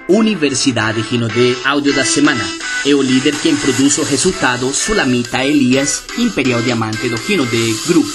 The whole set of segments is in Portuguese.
Universidade Rinodê Áudio da Semana. É o líder quem produz o resultado Sulamita Elias, Imperial Diamante do Rinodê Group.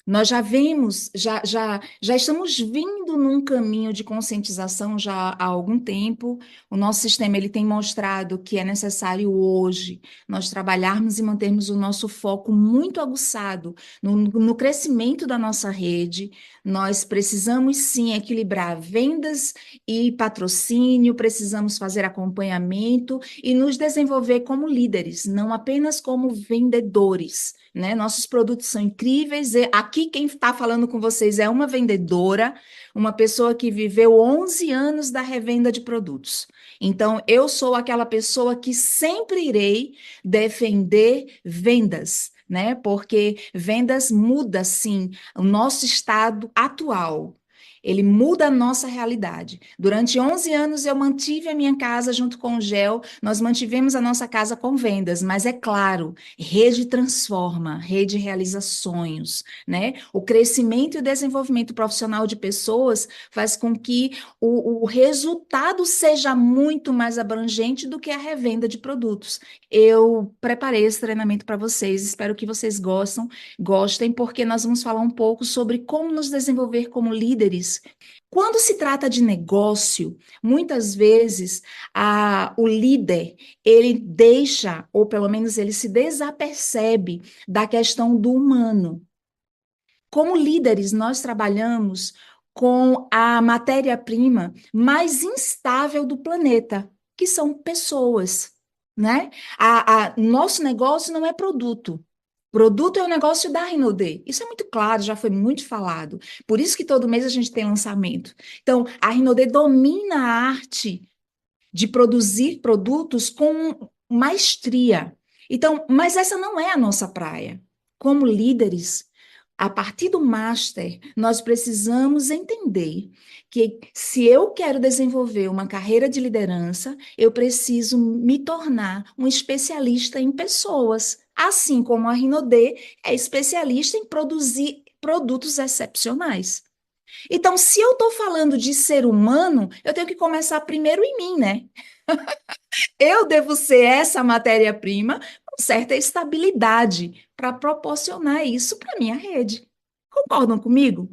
Nós já vemos, já estamos vindo num caminho de conscientização já há algum tempo. O nosso sistema ele tem mostrado que é necessário hoje nós trabalharmos e mantermos o nosso foco muito aguçado no crescimento da nossa rede. Nós precisamos sim equilibrar vendas e patrocínio, precisamos fazer acompanhamento e nos desenvolver como líderes, não apenas como vendedores. Né? Nossos produtos são incríveis. E aqui quem está falando com vocês é uma vendedora, uma pessoa que viveu 11 anos da revenda de produtos. Então, eu sou aquela pessoa que sempre irei defender vendas, né? Porque vendas muda, sim, o nosso estado atual. Ele muda a nossa realidade. Durante 11 anos eu mantive a minha casa junto com o GEL, nós mantivemos a nossa casa com vendas, mas é claro, rede transforma, rede realiza sonhos, né? O crescimento e o desenvolvimento profissional de pessoas faz com que o resultado seja muito mais abrangente do que a revenda de produtos. Eu preparei esse treinamento para vocês, espero que vocês gostem, porque nós vamos falar um pouco sobre como nos desenvolver como líderes. Quando se trata de negócio, muitas vezes o líder ele deixa, ou pelo menos ele se desapercebe da questão do humano. Como líderes, nós trabalhamos com a matéria-prima mais instável do planeta, que são pessoas, né? Nosso negócio não é produto. Produto é o negócio da Rinodê. Isso é muito claro, já foi muito falado. Por isso que todo mês a gente tem lançamento. Então, a Rinodê domina a arte de produzir produtos com maestria. Então, mas essa não é a nossa praia. Como líderes, a partir do master, nós precisamos entender que se eu quero desenvolver uma carreira de liderança, eu preciso me tornar um especialista em pessoas, assim como a Rinodê é especialista em produzir produtos excepcionais. Então, se eu estou falando de ser humano, eu tenho que começar primeiro em mim, né? Eu devo ser essa matéria-prima com certa estabilidade para proporcionar isso para minha rede. Concordam comigo?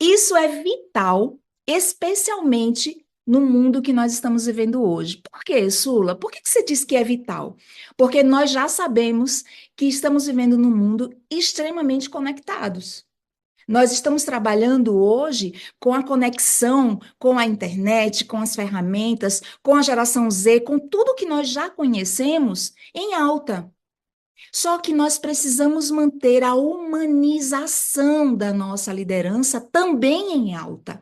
Isso é vital, especialmente no mundo que nós estamos vivendo hoje. Por quê, Sula? Por que você diz que é vital? Porque nós já sabemos que estamos vivendo num mundo extremamente conectados. Nós estamos trabalhando hoje com a conexão com a internet, com as ferramentas, com a geração Z, com tudo que nós já conhecemos em alta. Só que nós precisamos manter a humanização da nossa liderança também em alta.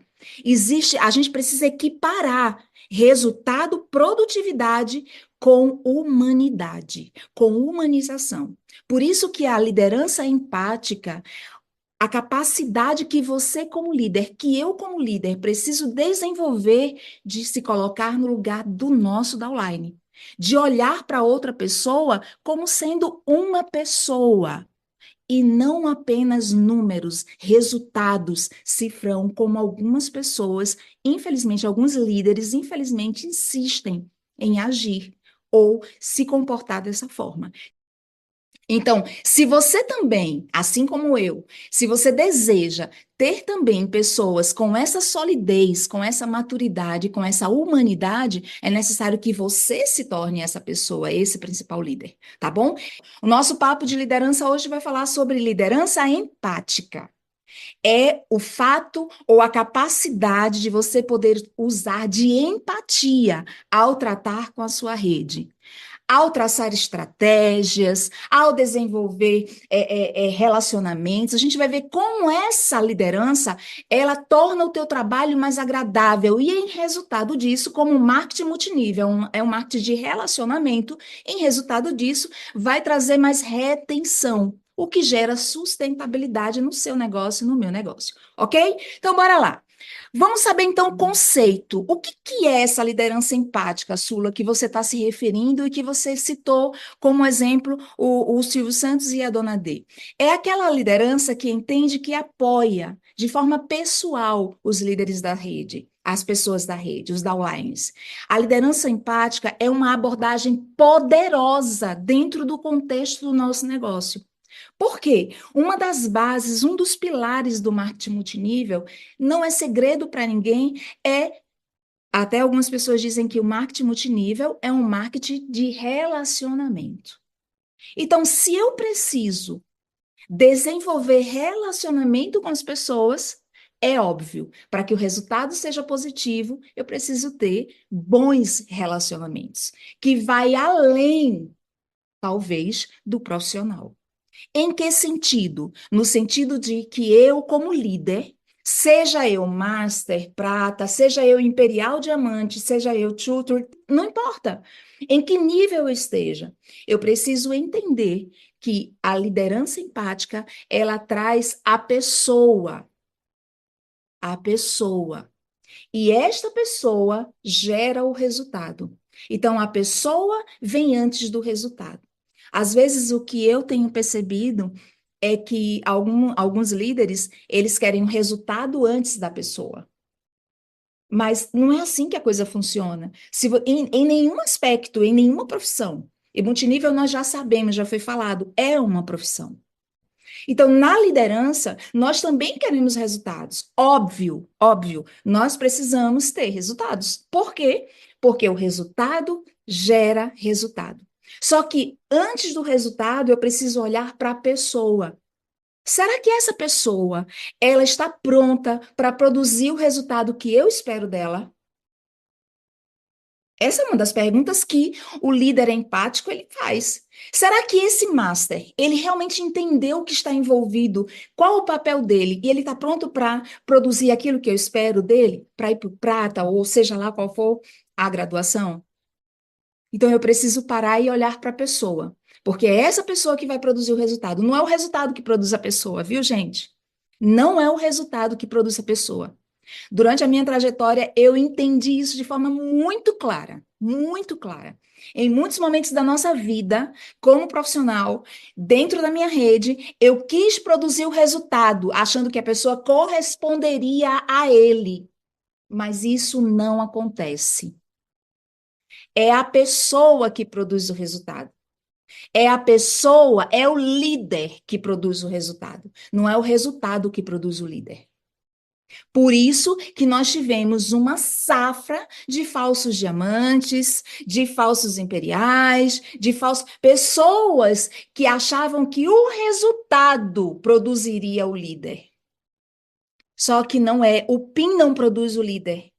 A gente precisa equiparar resultado, produtividade com humanidade, com humanização. Por isso que a liderança empática, a capacidade que você como líder, que eu como líder preciso desenvolver de se colocar no lugar do nosso downline, de olhar para outra pessoa como sendo uma pessoa e não apenas números, resultados, cifrão, como algumas pessoas, infelizmente, alguns líderes, infelizmente, insistem em agir ou se comportar dessa forma. Então, se você também, assim como eu, se você deseja ter também pessoas com essa solidez, com essa maturidade, com essa humanidade, é necessário que você se torne essa pessoa, esse principal líder, tá bom? O nosso papo de liderança hoje vai falar sobre liderança empática. É o fato ou a capacidade de você poder usar de empatia ao tratar com a sua rede, ao traçar estratégias, ao desenvolver relacionamentos. A gente vai ver como essa liderança, ela torna o teu trabalho mais agradável e, em resultado disso, como marketing multinível, é um marketing de relacionamento, em resultado disso, vai trazer mais retenção, o que gera sustentabilidade no seu negócio e no meu negócio, ok? Então, bora lá. Vamos saber então o conceito. O que é essa liderança empática, Sula, que você está se referindo e que você citou como exemplo o Silvio Santos e a Dona D? É aquela liderança que entende que apoia, de forma pessoal os líderes da rede, as pessoas da rede, os downlines. A liderança empática é uma abordagem poderosa dentro do contexto do nosso negócio. Por quê? Uma das bases, um dos pilares do marketing multinível, não é segredo para ninguém, até algumas pessoas dizem que o marketing multinível é um marketing de relacionamento. Então, se eu preciso desenvolver relacionamento com as pessoas, é óbvio, para que o resultado seja positivo, eu preciso ter bons relacionamentos, que vai além, talvez, do profissional. Em que sentido? No sentido de que eu, como líder, seja eu master, prata, seja eu imperial diamante, seja eu tutor, não importa em que nível eu esteja, eu preciso entender que a liderança empática, ela traz a pessoa, e esta pessoa gera o resultado. Então, a pessoa vem antes do resultado. Às vezes, o que eu tenho percebido é que alguns líderes, eles querem um resultado antes da pessoa. Mas não é assim que a coisa funciona. Em nenhum aspecto, em nenhuma profissão, e multinível nós já sabemos, já foi falado, é uma profissão. Então, na liderança, nós também queremos resultados. Óbvio, óbvio, nós precisamos ter resultados. Por quê? Porque o resultado gera resultado. Só que antes do resultado, eu preciso olhar para a pessoa. Será que essa pessoa, ela está pronta para produzir o resultado que eu espero dela? Essa é uma das perguntas que o líder empático ele faz. Será que esse master, ele realmente entendeu o que está envolvido, qual o papel dele, e ele está pronto para produzir aquilo que eu espero dele, para ir para o prata, ou seja lá qual for a graduação? Então eu preciso parar e olhar para a pessoa, porque é essa pessoa que vai produzir o resultado. Não é o resultado que produz a pessoa, viu, gente? Não é o resultado que produz a pessoa. Durante a minha trajetória, eu entendi isso de forma muito clara, muito clara. Em muitos momentos da nossa vida, como profissional, dentro da minha rede, eu quis produzir o resultado, achando que a pessoa corresponderia a ele. Mas isso não acontece. É a pessoa que produz o resultado. É a pessoa, é o líder que produz o resultado. Não é o resultado que produz o líder. Por isso que nós tivemos uma safra de falsos diamantes, de falsos imperiais, de falsos pessoas que achavam que o resultado produziria o líder. Só que não é, o PIN não produz o líder.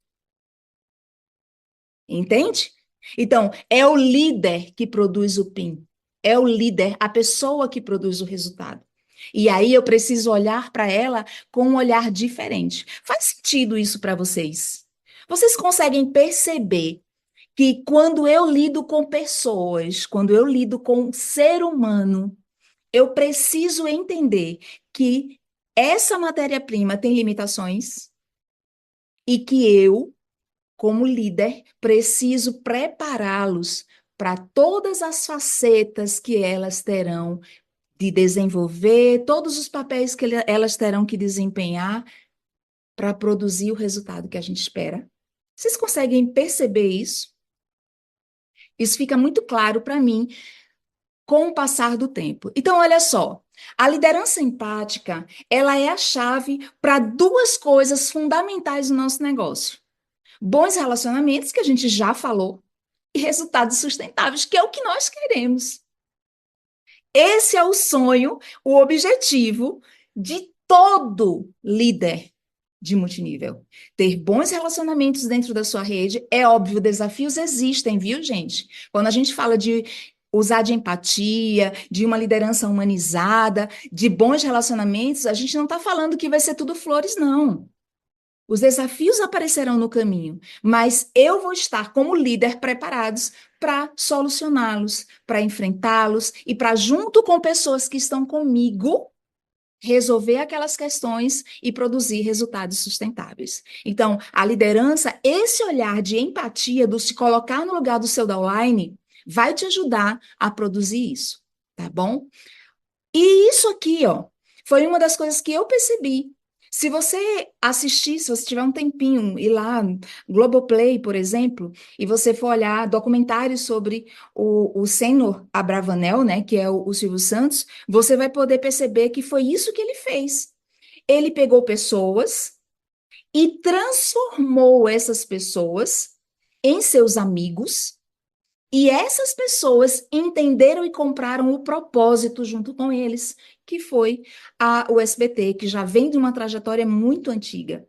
Entende? Então, é o líder que produz o PIN. É o líder, a pessoa que produz o resultado. E aí eu preciso olhar para ela com um olhar diferente. Faz sentido isso para vocês? Vocês conseguem perceber que quando eu lido com pessoas, quando eu lido com um ser humano, eu preciso entender que essa matéria-prima tem limitações e que eu, como líder, preciso prepará-los para todas as facetas que elas terão de desenvolver, todos os papéis que elas terão que desempenhar para produzir o resultado que a gente espera. Vocês conseguem perceber isso? Isso fica muito claro para mim com o passar do tempo. Então, olha só, a liderança empática, ela é a chave para duas coisas fundamentais no nosso negócio. Bons relacionamentos, que a gente já falou, e resultados sustentáveis, que é o que nós queremos. Esse é o sonho, o objetivo de todo líder de multinível. Ter bons relacionamentos dentro da sua rede, é óbvio, desafios existem, viu, gente? Quando a gente fala de usar de empatia, de uma liderança humanizada, de bons relacionamentos, a gente não está falando que vai ser tudo flores, não. Os desafios aparecerão no caminho, mas eu vou estar como líder preparados para solucioná-los, para enfrentá-los e para, junto com pessoas que estão comigo, resolver aquelas questões e produzir resultados sustentáveis. Então, a liderança, esse olhar de empatia, do se colocar no lugar do seu downline, vai te ajudar a produzir isso, tá bom? E isso aqui, ó, foi uma das coisas que eu percebi. Se você assistir, se você tiver um tempinho, ir lá, Globoplay, por exemplo, e você for olhar documentários sobre o Senhor Abravanel, né, que é o Silvio Santos, você vai poder perceber que foi isso que ele fez. Ele pegou pessoas e transformou essas pessoas em seus amigos, e essas pessoas entenderam e compraram o propósito junto com eles, que foi o SBT, que já vem de uma trajetória muito antiga.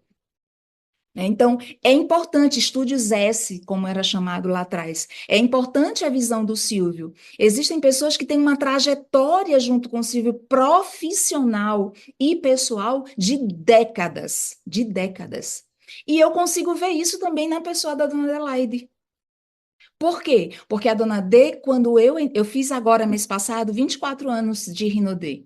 Então, é importante, Estúdios S, como era chamado lá atrás, é importante a visão do Silvio. Existem pessoas que têm uma trajetória junto com o Silvio profissional e pessoal de décadas, de décadas. E eu consigo ver isso também na pessoa da Dona Adelaide. Por quê? Porque a Dona D, quando eu fiz agora, mês passado, 24 anos de Rinodê.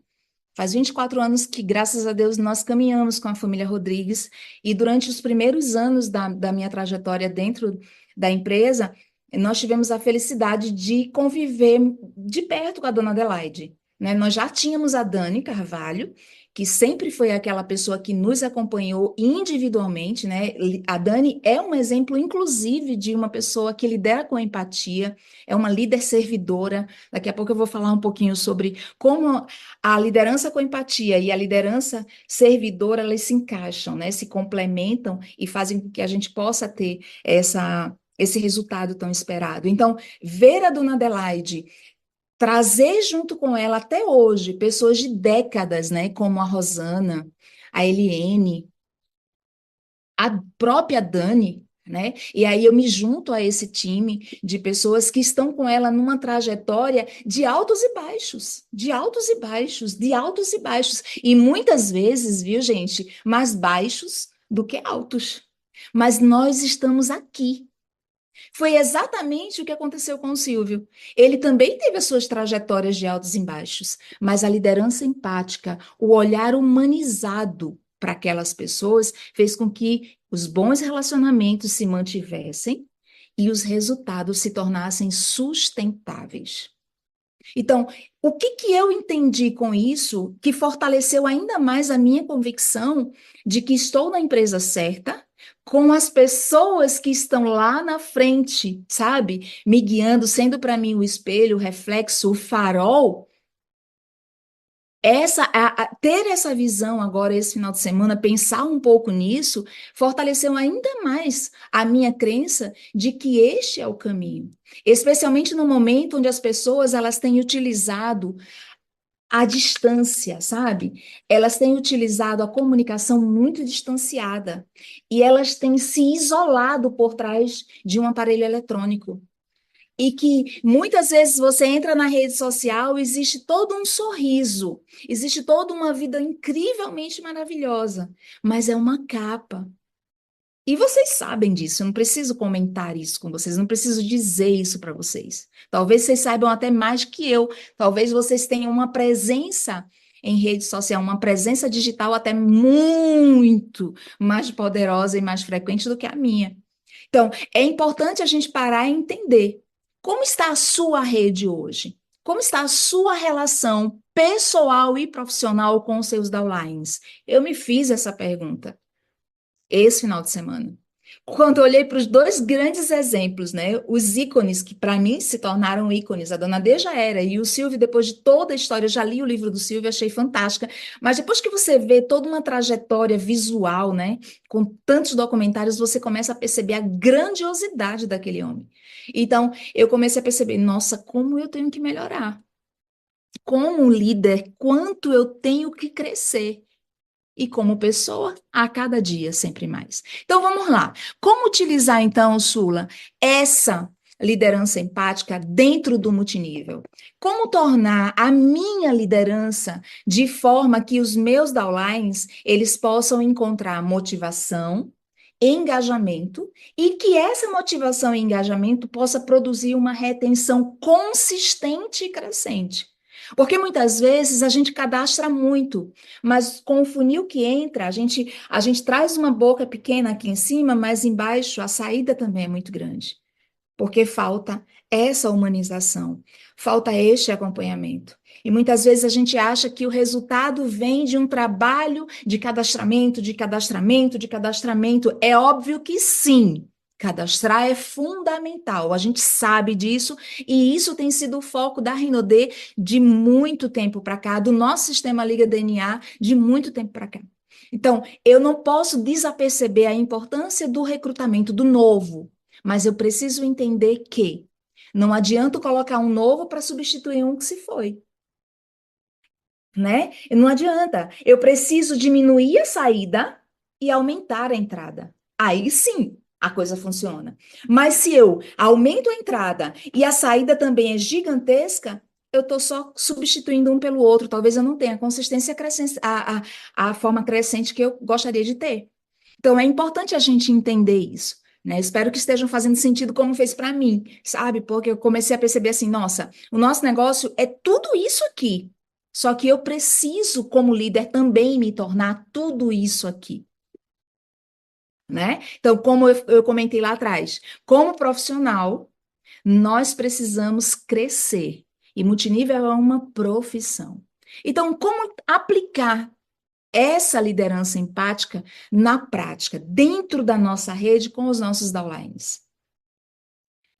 Faz 24 anos que, graças a Deus, nós caminhamos com a família Rodrigues e durante os primeiros anos da minha trajetória dentro da empresa, nós tivemos a felicidade de conviver de perto com a dona Adelaide, né? Nós já tínhamos a Dani Carvalho, que sempre foi aquela pessoa que nos acompanhou individualmente, né? A Dani é um exemplo, inclusive, de uma pessoa que lidera com empatia, é uma líder servidora. Daqui a pouco eu vou falar um pouquinho sobre como a liderança com empatia e a liderança servidora, elas se encaixam, né? Se complementam e fazem com que a gente possa ter esse resultado tão esperado. Então, ver a dona Adelaide trazer junto com ela até hoje pessoas de décadas, né? Como a Rosana, a Eliene, a própria Dani, né? E aí eu me junto a esse time de pessoas que estão com ela numa trajetória de altos e baixos, de altos e baixos, de altos e baixos. E muitas vezes, viu, gente, mais baixos do que altos. Mas nós estamos aqui. Foi exatamente o que aconteceu com o Silvio. Ele também teve as suas trajetórias de altos e baixos, mas a liderança empática, o olhar humanizado para aquelas pessoas fez com que os bons relacionamentos se mantivessem e os resultados se tornassem sustentáveis. Então, o que que eu entendi com isso que fortaleceu ainda mais a minha convicção de que estou na empresa certa, com as pessoas que estão lá na frente, sabe? Me guiando, sendo para mim o espelho, o reflexo, o farol. Ter essa visão agora, esse final de semana, pensar um pouco nisso, fortaleceu ainda mais a minha crença de que este é o caminho. Especialmente no momento onde as pessoas elas têm utilizado a distância, sabe? Elas têm utilizado a comunicação muito distanciada e elas têm se isolado por trás de um aparelho eletrônico. E que muitas vezes você entra na rede social, existe todo um sorriso, existe toda uma vida incrivelmente maravilhosa, mas é uma capa. E vocês sabem disso, eu não preciso comentar isso com vocês, não preciso dizer isso para vocês. Talvez vocês saibam até mais que eu, talvez vocês tenham uma presença em rede social, uma presença digital até muito mais poderosa e mais frequente do que a minha. Então, é importante a gente parar e entender como está a sua rede hoje? Como está a sua relação pessoal e profissional com os seus downlines? Eu me fiz essa pergunta esse final de semana. Quando eu olhei para os dois grandes exemplos, né, os ícones que para mim se tornaram ícones, a Dona D já era, e o Silvio, depois de toda a história, eu já li o livro do Silvio, achei fantástica, mas depois que você vê toda uma trajetória visual, né, com tantos documentários, você começa a perceber a grandiosidade daquele homem. Então, eu comecei a perceber, nossa, como eu tenho que melhorar. Como líder, quanto eu tenho que crescer e como pessoa, a cada dia sempre mais. Então vamos lá. Como utilizar então, Sula, essa liderança empática dentro do multinível? Como tornar a minha liderança de forma que os meus downlines, eles possam encontrar motivação, engajamento e que essa motivação e engajamento possa produzir uma retenção consistente e crescente. Porque muitas vezes a gente cadastra muito, mas com o funil que entra, a gente traz uma boca pequena aqui em cima, mas embaixo a saída também é muito grande. Porque falta essa humanização, falta este acompanhamento. E muitas vezes a gente acha que o resultado vem de um trabalho de cadastramento, de cadastramento, de cadastramento. É óbvio que sim. Cadastrar é fundamental, a gente sabe disso, e isso tem sido o foco da Rinode de muito tempo para cá, do nosso sistema Liga DNA de muito tempo para cá. Então, eu não posso desaperceber a importância do recrutamento do novo, mas eu preciso entender que não adianta colocar um novo para substituir um que se foi, né? Não adianta. Eu preciso diminuir a saída e aumentar a entrada. Aí sim, a coisa funciona. Mas se eu aumento a entrada e a saída também é gigantesca, eu estou só substituindo um pelo outro. Talvez eu não tenha a consistência crescente, a forma crescente que eu gostaria de ter. Então, é importante a gente entender isso. Né? Espero que estejam fazendo sentido como fez para mim, sabe? Porque eu comecei a perceber assim, nossa, o nosso negócio é tudo isso aqui. Só que eu preciso, como líder, também me tornar tudo isso aqui, né? Então, como eu comentei lá atrás, como profissional, nós precisamos crescer. E multinível é uma profissão. Então, como aplicar essa liderança empática na prática, dentro da nossa rede com os nossos downlines?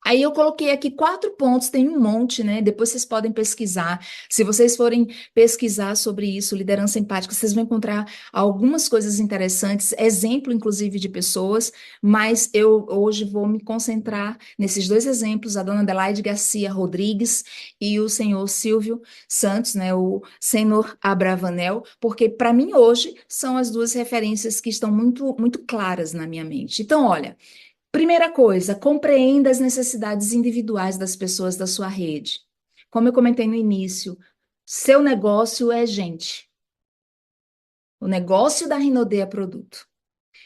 Aí eu coloquei aqui 4 pontos, tem um monte, né? Depois vocês podem pesquisar. Se vocês forem pesquisar sobre isso, liderança empática, vocês vão encontrar algumas coisas interessantes, exemplo, inclusive, de pessoas, mas eu hoje vou me concentrar nesses 2 exemplos, a dona Adelaide Garcia Rodrigues e o senhor Silvio Santos, né? O senhor Abravanel, porque para mim hoje são as 2 referências que estão muito, muito claras na minha mente. Então, olha. Primeira coisa, compreenda as necessidades individuais das pessoas da sua rede. Como eu comentei no início, seu negócio é gente. O negócio da Rinode é produto.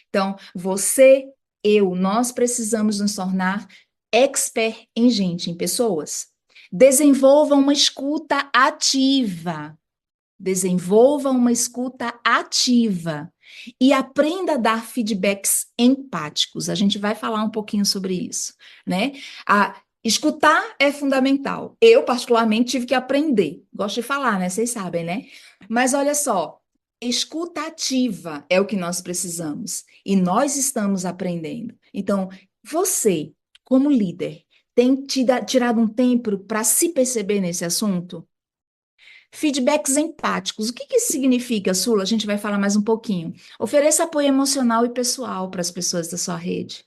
Então, você, eu, nós precisamos nos tornar expert em gente, em pessoas. Desenvolva uma escuta ativa. Desenvolva uma escuta ativa e aprenda a dar feedbacks empáticos. A gente vai falar um pouquinho sobre isso, né? Escutar é fundamental. Eu, particularmente, tive que aprender. Gosto de falar, né? Vocês sabem, né? Mas olha só, escuta ativa é o que nós precisamos e nós estamos aprendendo. Então, você, como líder, tem tirado um tempo para se perceber nesse assunto? Feedbacks empáticos. O que que isso significa, Sula? A gente vai falar mais um pouquinho. Ofereça apoio emocional e pessoal para as pessoas da sua rede.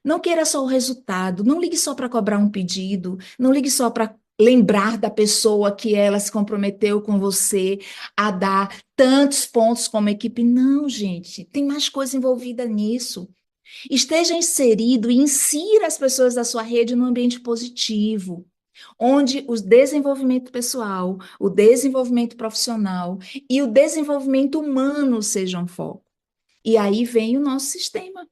Não queira só o resultado, não ligue só para cobrar um pedido, não ligue só para lembrar da pessoa que ela se comprometeu com você a dar tantos pontos como equipe. Não, gente, tem mais coisa envolvida nisso. Esteja inserido e insira as pessoas da sua rede num ambiente positivo, onde o desenvolvimento pessoal, o desenvolvimento profissional e o desenvolvimento humano sejam foco. E aí vem o nosso sistema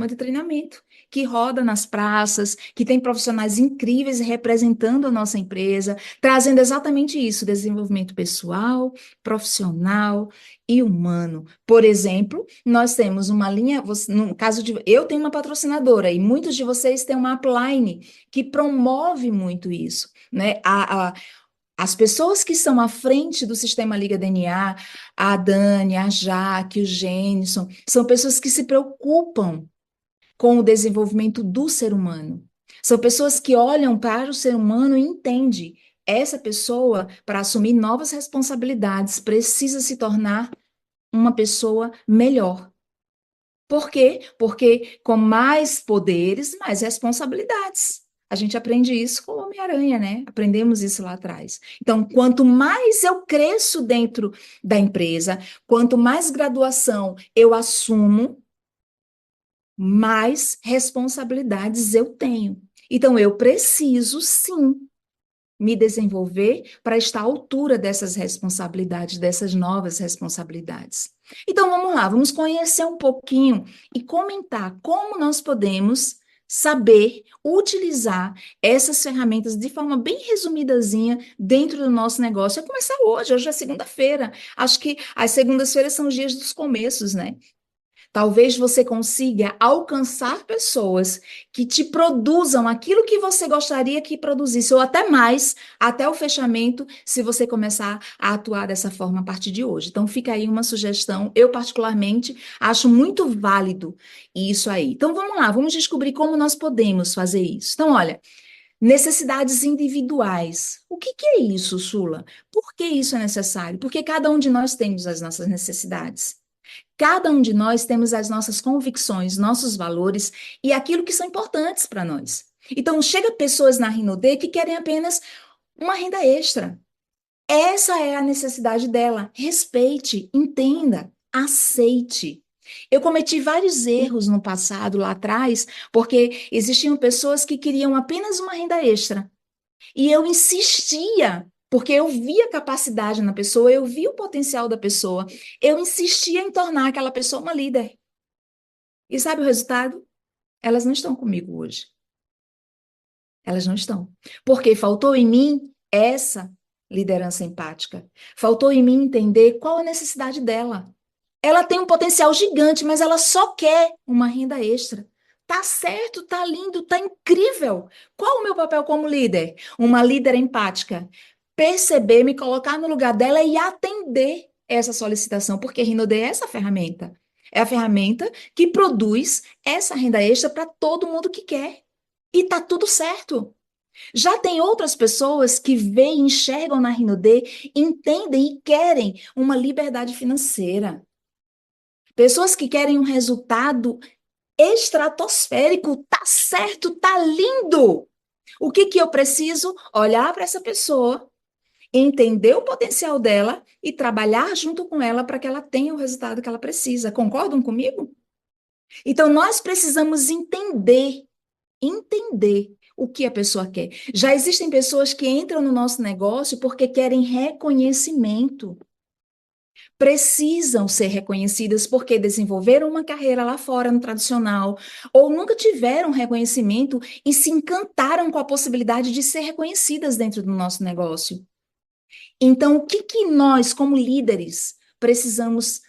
de treinamento, que roda nas praças, que tem profissionais incríveis representando a nossa empresa, trazendo exatamente isso, desenvolvimento pessoal, profissional e humano. Por exemplo, nós temos uma linha, no caso de, eu tenho uma patrocinadora e muitos de vocês têm uma upline que promove muito isso, né? As pessoas que estão à frente do sistema Liga DNA, a Dani, a Jaque, o Gênison, são pessoas que se preocupam com o desenvolvimento do ser humano. São pessoas que olham para o ser humano e entendem. Essa pessoa, para assumir novas responsabilidades, precisa se tornar uma pessoa melhor. Por quê? Porque com mais poderes, mais responsabilidades. A gente aprende isso com o Homem-Aranha, né? Aprendemos isso lá atrás. Então, quanto mais eu cresço dentro da empresa, quanto mais graduação eu assumo, mais responsabilidades eu tenho. Então, eu preciso, sim, me desenvolver para estar à altura dessas responsabilidades, dessas novas responsabilidades. Então, vamos lá, vamos conhecer um pouquinho e comentar como nós podemos saber utilizar essas ferramentas de forma bem resumidazinha dentro do nosso negócio. Vai começar hoje é segunda-feira. Acho que as segundas-feiras são os dias dos começos, né? Talvez você consiga alcançar pessoas que te produzam aquilo que você gostaria que produzisse, ou até mais, até o fechamento, se você começar a atuar dessa forma a partir de hoje. Então, fica aí uma sugestão. Eu, particularmente, acho muito válido isso aí. Então, vamos lá, vamos descobrir como nós podemos fazer isso. Então, olha. Necessidades individuais. O que que é isso, Sula? Por que isso é necessário? Porque cada um de nós temos as nossas necessidades. Cada um de nós temos as nossas convicções, nossos valores e aquilo que são importantes para nós. Então, chega pessoas na Rinode que querem apenas uma renda extra. Essa é a necessidade dela. Respeite, entenda, aceite. Eu cometi vários erros no passado, lá atrás, porque existiam pessoas que queriam apenas uma renda extra. E eu insistia, porque eu via a capacidade na pessoa, eu via o potencial da pessoa. Eu insistia em tornar aquela pessoa uma líder. E sabe o resultado? Elas não estão comigo hoje. Elas não estão. Porque faltou em mim essa liderança empática. Faltou em mim entender qual a necessidade dela. Ela tem um potencial gigante, mas ela só quer uma renda extra. Tá certo, tá lindo, tá incrível. Qual o meu papel como líder? Uma líder empática. Perceber, me colocar no lugar dela e atender essa solicitação, porque Rinode é essa ferramenta. É a ferramenta que produz essa renda extra para todo mundo que quer. E tá tudo certo. Já tem outras pessoas que veem, enxergam na Rinode, entendem e querem uma liberdade financeira. Pessoas que querem um resultado estratosférico, tá certo, tá lindo. O que que eu preciso? Olhar para essa pessoa, entender o potencial dela e trabalhar junto com ela para que ela tenha o resultado que ela precisa. Concordam comigo? Então, nós precisamos entender o que a pessoa quer. Já existem pessoas que entram no nosso negócio porque querem reconhecimento. Precisam ser reconhecidas porque desenvolveram uma carreira lá fora no tradicional, ou nunca tiveram reconhecimento e se encantaram com a possibilidade de ser reconhecidas dentro do nosso negócio. Então, o que que nós, como líderes, precisamos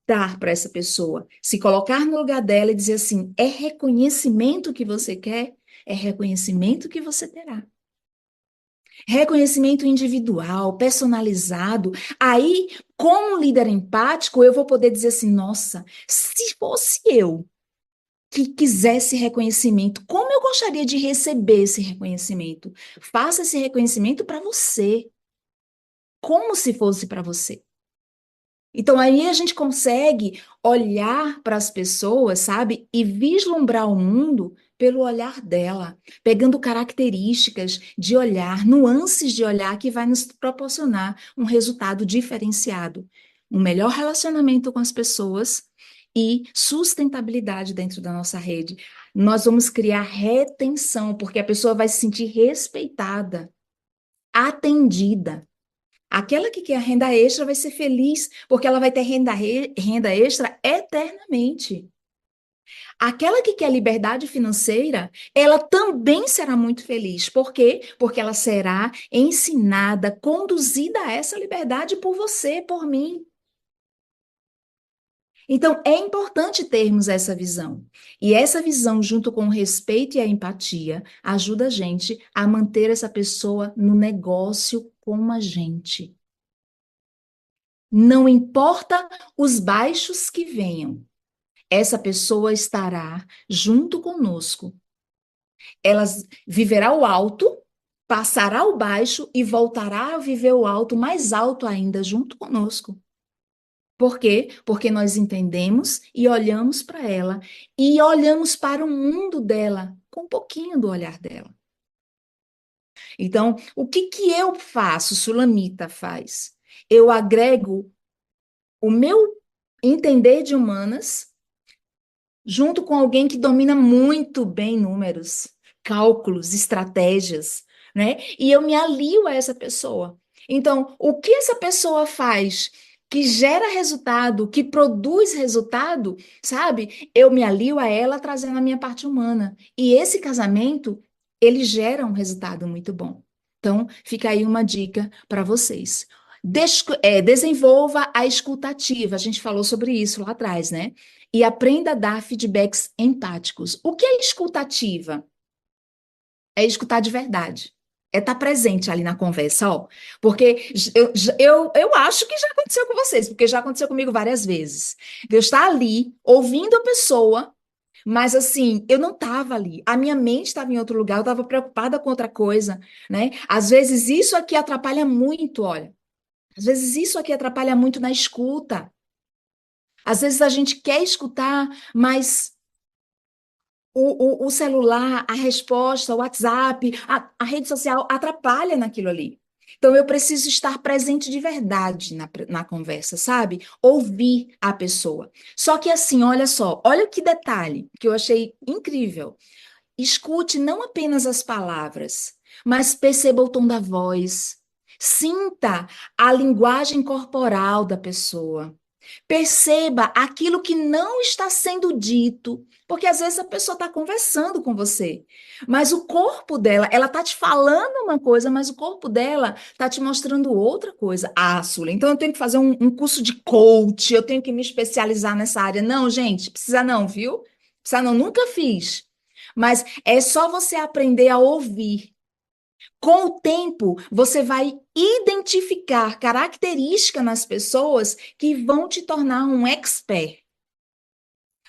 dar para essa pessoa? Se colocar no lugar dela e dizer assim: é reconhecimento que você quer? É reconhecimento que você terá. Reconhecimento individual, personalizado. Aí, como líder empático, eu vou poder dizer assim: nossa, se fosse eu que quisesse reconhecimento, como eu gostaria de receber esse reconhecimento? Faça esse reconhecimento para você, como se fosse para você. Então, aí a gente consegue olhar para as pessoas, sabe? E vislumbrar o mundo pelo olhar dela, pegando características de olhar, nuances de olhar que vai nos proporcionar um resultado diferenciado, um melhor relacionamento com as pessoas e sustentabilidade dentro da nossa rede. Nós vamos criar retenção, porque a pessoa vai se sentir respeitada, atendida. Aquela que quer a renda extra vai ser feliz, porque ela vai ter renda extra eternamente. Aquela que quer liberdade financeira, ela também será muito feliz. Por quê? Porque ela será ensinada, conduzida a essa liberdade por você, por mim. Então, é importante termos essa visão. E essa visão, junto com o respeito e a empatia, ajuda a gente a manter essa pessoa no negócio como a gente. Não importa os baixos que venham, essa pessoa estará junto conosco. Ela viverá o alto, passará o baixo e voltará a viver o alto, mais alto ainda, junto conosco. Por quê? Porque nós entendemos e olhamos para ela e olhamos para o mundo dela com um pouquinho do olhar dela. Então, o que que eu faço, Sulamita faz? Eu agrego o meu entender de humanas junto com alguém que domina muito bem números, cálculos, estratégias, né? E eu me alio a essa pessoa. Então, o que essa pessoa faz que gera resultado, que produz resultado, sabe? Eu me alio a ela trazendo a minha parte humana. E esse casamento, ele gera um resultado muito bom. Então, fica aí uma dica para vocês. Desenvolva a escutativa. A gente falou sobre isso lá atrás, né? E aprenda a dar feedbacks empáticos. O que é escutativa? É escutar de verdade. É estar presente ali na conversa, ó. Porque eu acho que já aconteceu com vocês, porque já aconteceu comigo várias vezes. De eu estar ali, ouvindo a pessoa, mas assim, eu não estava ali. A minha mente estava em outro lugar, eu estava preocupada com outra coisa, né? Às vezes isso aqui atrapalha muito, olha. Às vezes isso aqui atrapalha muito na escuta. Às vezes a gente quer escutar, mas o celular, a resposta, o WhatsApp, a rede social atrapalha naquilo ali. Então eu preciso estar presente de verdade na conversa, sabe? Ouvir a pessoa. Só que assim, olha só, olha que detalhe que eu achei incrível. Escute não apenas as palavras, mas perceba o tom da voz. Sinta a linguagem corporal da pessoa. Perceba aquilo que não está sendo dito, porque às vezes a pessoa está conversando com você, mas o corpo dela, ela está te falando uma coisa, mas o corpo dela está te mostrando outra coisa. Ah, Sula, então eu tenho que fazer um curso de coach, eu tenho que me especializar nessa área. Não, gente, precisa não, viu? Precisa não, nunca fiz. Mas é só você aprender a ouvir. Com o tempo, você vai identificar características nas pessoas que vão te tornar um expert.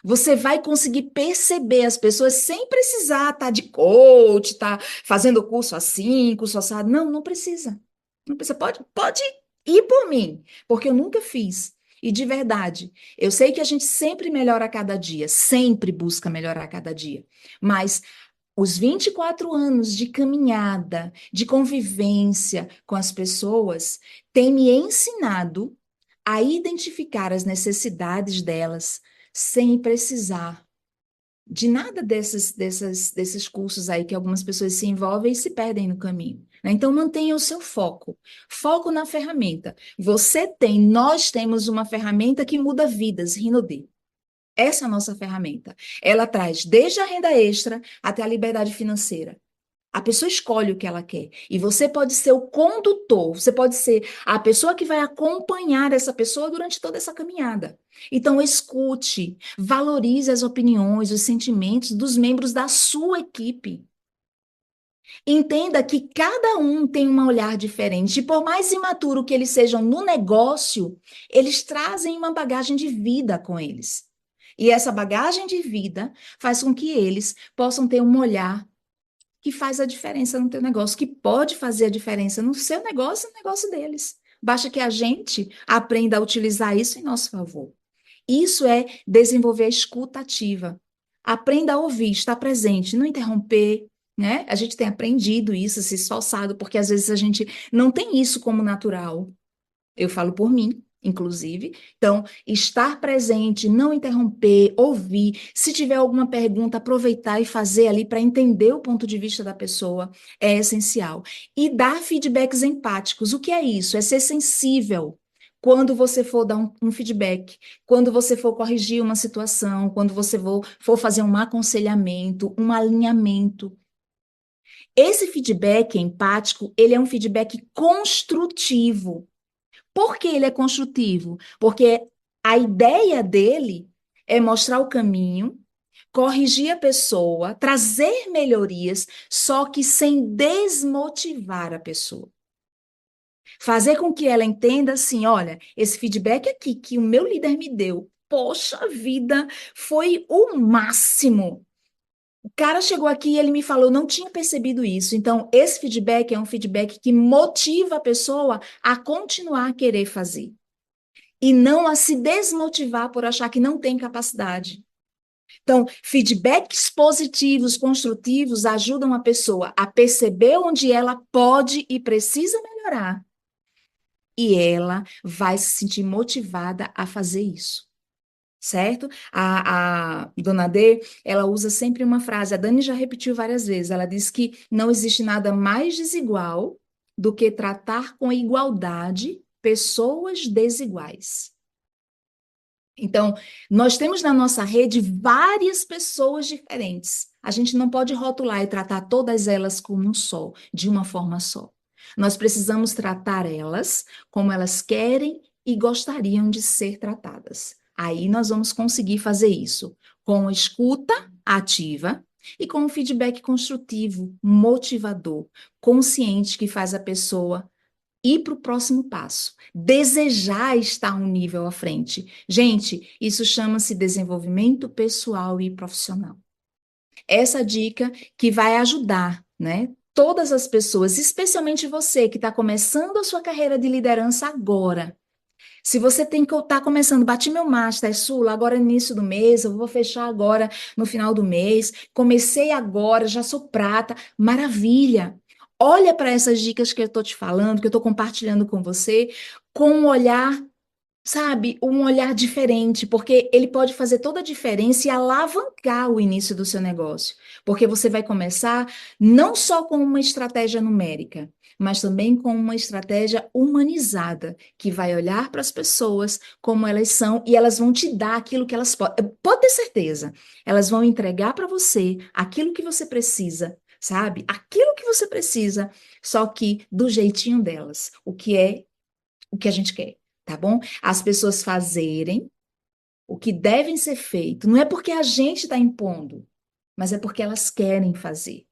Você vai conseguir perceber as pessoas sem precisar estar de coach, estar fazendo curso assim, curso assado. Não, não precisa. Não precisa. Pode ir por mim, porque eu nunca fiz. E de verdade, eu sei que a gente sempre melhora a cada dia, sempre busca melhorar a cada dia. Mas os 24 anos de caminhada, de convivência com as pessoas, têm me ensinado a identificar as necessidades delas sem precisar de nada desses cursos aí que algumas pessoas se envolvem e se perdem no caminho, né? Então, mantenha o seu foco. Foco na ferramenta. Nós temos uma ferramenta que muda vidas, Rinode. Essa é a nossa ferramenta. Ela traz desde a renda extra até a liberdade financeira. A pessoa escolhe o que ela quer. E você pode ser o condutor, você pode ser a pessoa que vai acompanhar essa pessoa durante toda essa caminhada. Então, escute, valorize as opiniões, os sentimentos dos membros da sua equipe. Entenda que cada um tem um olhar diferente. E por mais imaturo que eles sejam no negócio, eles trazem uma bagagem de vida com eles. E essa bagagem de vida faz com que eles possam ter um olhar que faz a diferença no teu negócio, que pode fazer a diferença no seu negócio e no negócio deles. Basta que a gente aprenda a utilizar isso em nosso favor. Isso é desenvolver a escuta ativa. Aprenda a ouvir, estar presente, não interromper, né? A gente tem aprendido isso, se esforçado, porque às vezes a gente não tem isso como natural. Eu falo por mim, inclusive. Então, estar presente, não interromper, ouvir. Se tiver alguma pergunta, aproveitar e fazer ali para entender o ponto de vista da pessoa é essencial. E dar feedbacks empáticos. O que é isso? É ser sensível. Quando você for dar um feedback, quando você for corrigir uma situação, quando você for fazer um aconselhamento, um alinhamento. Esse feedback empático, ele é um feedback construtivo. Por que ele é construtivo? Porque a ideia dele é mostrar o caminho, corrigir a pessoa, trazer melhorias, só que sem desmotivar a pessoa. Fazer com que ela entenda assim, olha, esse feedback aqui que o meu líder me deu, poxa vida, foi o máximo. O cara chegou aqui e ele me falou, não tinha percebido isso. Então, esse feedback é um feedback que motiva a pessoa a continuar a querer fazer. E não a se desmotivar por achar que não tem capacidade. Então, feedbacks positivos, construtivos, ajudam a pessoa a perceber onde ela pode e precisa melhorar. E ela vai se sentir motivada a fazer isso. Certo? A Dona D, ela usa sempre uma frase, a Dani já repetiu várias vezes, ela diz que não existe nada mais desigual do que tratar com igualdade pessoas desiguais. Então, nós temos na nossa rede várias pessoas diferentes. A gente não pode rotular e tratar todas elas como um só, de uma forma só. Nós precisamos tratar elas como elas querem e gostariam de ser tratadas. Aí nós vamos conseguir fazer isso com escuta ativa e com um feedback construtivo, motivador, consciente que faz a pessoa ir para o próximo passo, desejar estar um nível à frente. Gente, isso chama-se desenvolvimento pessoal e profissional. Essa dica que vai ajudar, né? Todas as pessoas, especialmente você que está começando a sua carreira de liderança agora. Se você tem que estar começando, bati meu master, Sula, agora é início do mês, eu vou fechar agora no final do mês, comecei agora, já sou prata, maravilha. Olha para essas dicas que eu estou te falando, que eu estou compartilhando com você, com um olhar, sabe, um olhar diferente, porque ele pode fazer toda a diferença e alavancar o início do seu negócio. Porque você vai começar não só com uma estratégia numérica, mas também com uma estratégia humanizada, que vai olhar para as pessoas como elas são e elas vão te dar aquilo que elas podem. Pode ter certeza, elas vão entregar para você aquilo que você precisa, sabe? Aquilo que você precisa, só que do jeitinho delas, o que é o que a gente quer, tá bom? As pessoas fazerem o que devem ser feito, não é porque a gente está impondo, mas é porque elas querem fazer.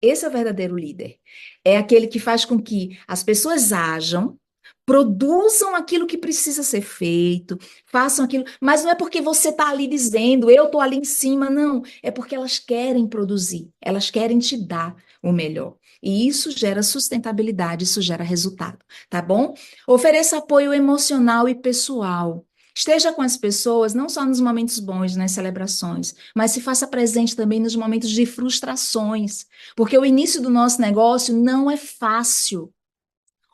Esse é o verdadeiro líder. É aquele que faz com que as pessoas ajam, produzam aquilo que precisa ser feito, façam aquilo, mas não é porque você está ali dizendo, eu estou ali em cima, não. É porque elas querem produzir, elas querem te dar o melhor. E isso gera sustentabilidade, isso gera resultado, tá bom? Ofereça apoio emocional e pessoal. Esteja com as pessoas, não só nos momentos bons, nas celebrações, mas se faça presente também nos momentos de frustrações. Porque o início do nosso negócio não é fácil.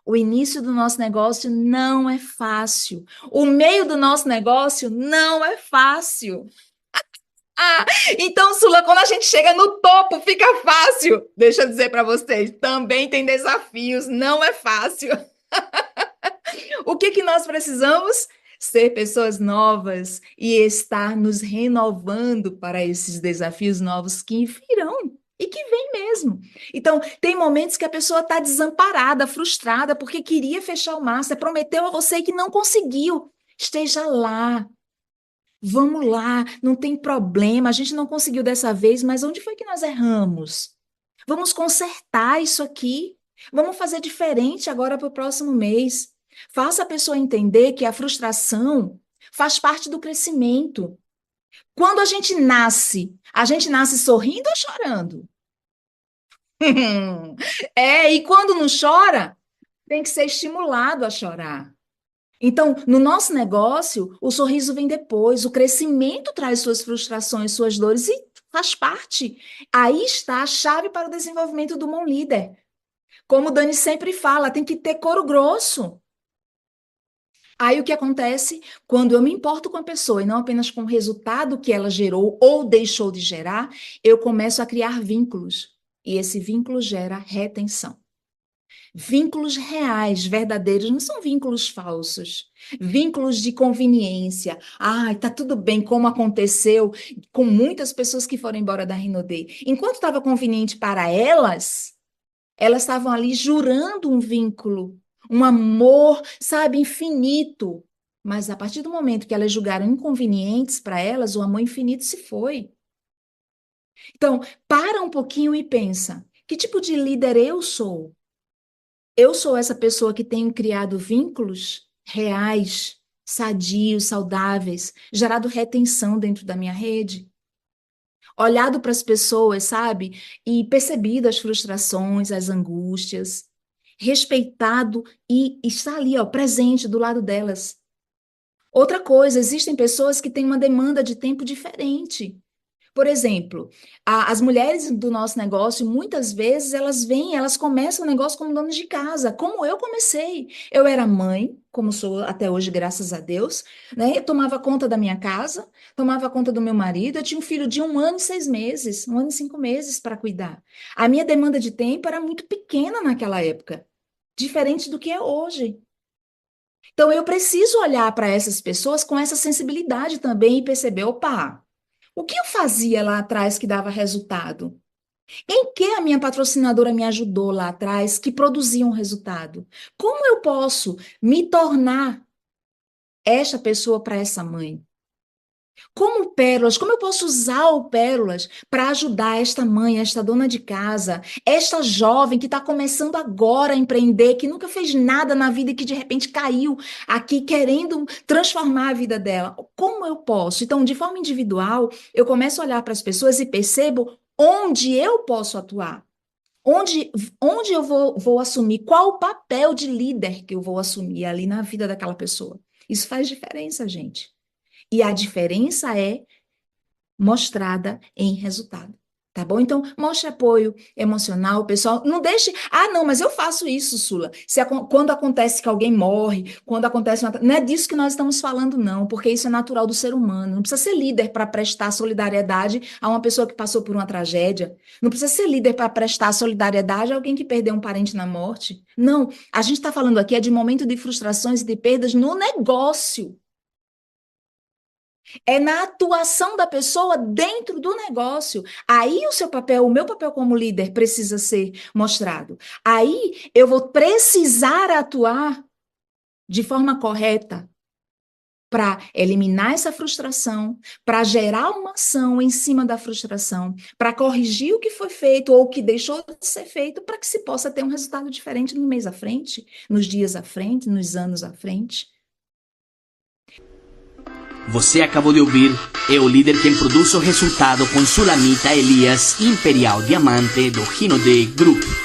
O início do nosso negócio não é fácil. O meio do nosso negócio não é fácil. Ah, então, Sula, quando a gente chega no topo, fica fácil. Deixa eu dizer para vocês, também tem desafios, não é fácil. O que que nós precisamos? Ser pessoas novas e estar nos renovando para esses desafios novos que virão e que vem mesmo. Então, tem momentos que a pessoa está desamparada, frustrada, porque queria fechar o master, prometeu a você que não conseguiu. Esteja lá. Vamos lá, não tem problema, a gente não conseguiu dessa vez, mas onde foi que nós erramos? Vamos consertar isso aqui. Vamos fazer diferente agora para o próximo mês. Faça a pessoa entender que a frustração faz parte do crescimento. Quando a gente nasce sorrindo ou chorando? É, e quando não chora, tem que ser estimulado a chorar. Então, no nosso negócio, o sorriso vem depois, o crescimento traz suas frustrações, suas dores e faz parte. Aí está a chave para o desenvolvimento do bom líder. Como o Dani sempre fala, tem que ter couro grosso. Aí o que acontece? Quando eu me importo com a pessoa e não apenas com o resultado que ela gerou ou deixou de gerar, eu começo a criar vínculos. E esse vínculo gera retenção. Vínculos reais, verdadeiros, não são vínculos falsos. Vínculos de conveniência. Ai, tá tudo bem, como aconteceu com muitas pessoas que foram embora da Rinodê. Enquanto estava conveniente para elas, elas estavam ali jurando um vínculo, um amor, sabe, infinito. Mas a partir do momento que elas julgaram inconvenientes para elas, o amor infinito se foi. Então, para um pouquinho e pensa: que tipo de líder eu sou? Eu sou essa pessoa que tenho criado vínculos reais, sadios, saudáveis, gerado retenção dentro da minha rede, olhado para as pessoas, sabe? E percebido as frustrações, as angústias, respeitado e está ali, ó, presente do lado delas. Outra coisa, existem pessoas que têm uma demanda de tempo diferente. Por exemplo, as mulheres do nosso negócio, muitas vezes, elas vêm, elas começam o negócio como donas de casa, como eu comecei. Eu era mãe, como sou até hoje, graças a Deus, né? Eu tomava conta da minha casa, tomava conta do meu marido, eu tinha um filho de 1 ano e 6 meses, 1 ano e 5 meses para cuidar. A minha demanda de tempo era muito pequena naquela época, diferente do que é hoje. Então, eu preciso olhar para essas pessoas com essa sensibilidade também e perceber, opa, o que eu fazia lá atrás que dava resultado? Em que a minha patrocinadora me ajudou lá atrás, que produzia um resultado? Como eu posso me tornar esta pessoa para essa mãe? Como pérolas, como eu posso usar o pérolas para ajudar esta mãe, esta dona de casa, esta jovem que está começando agora a empreender, que nunca fez nada na vida e que de repente caiu aqui querendo transformar a vida dela? Como eu posso? Então, de forma individual, eu começo a olhar para as pessoas e percebo onde eu posso atuar. Onde eu vou assumir, qual o papel de líder que eu vou assumir ali na vida daquela pessoa. Isso faz diferença, gente. E a diferença é mostrada em resultado. Tá bom? Então, mostre apoio emocional, pessoal. Não deixe. Ah, não, mas eu faço isso, Sula. Quando acontece que alguém morre, quando acontece uma. Não é disso que nós estamos falando, não, porque isso é natural do ser humano. Não precisa ser líder para prestar solidariedade a uma pessoa que passou por uma tragédia. Não precisa ser líder para prestar solidariedade a alguém que perdeu um parente na morte. Não. A gente está falando aqui de momento de frustrações e de perdas no negócio. É na atuação da pessoa dentro do negócio. Aí o seu papel, o meu papel como líder precisa ser mostrado. Aí eu vou precisar atuar de forma correta para eliminar essa frustração, para gerar uma ação em cima da frustração, para corrigir o que foi feito ou o que deixou de ser feito, para que se possa ter um resultado diferente no mês à frente, nos dias à frente, nos anos à frente. Você acabou de ouvir É o Líder Quem Produz o Resultado com Sulamita Elias, Imperial Diamante do Rinode Group.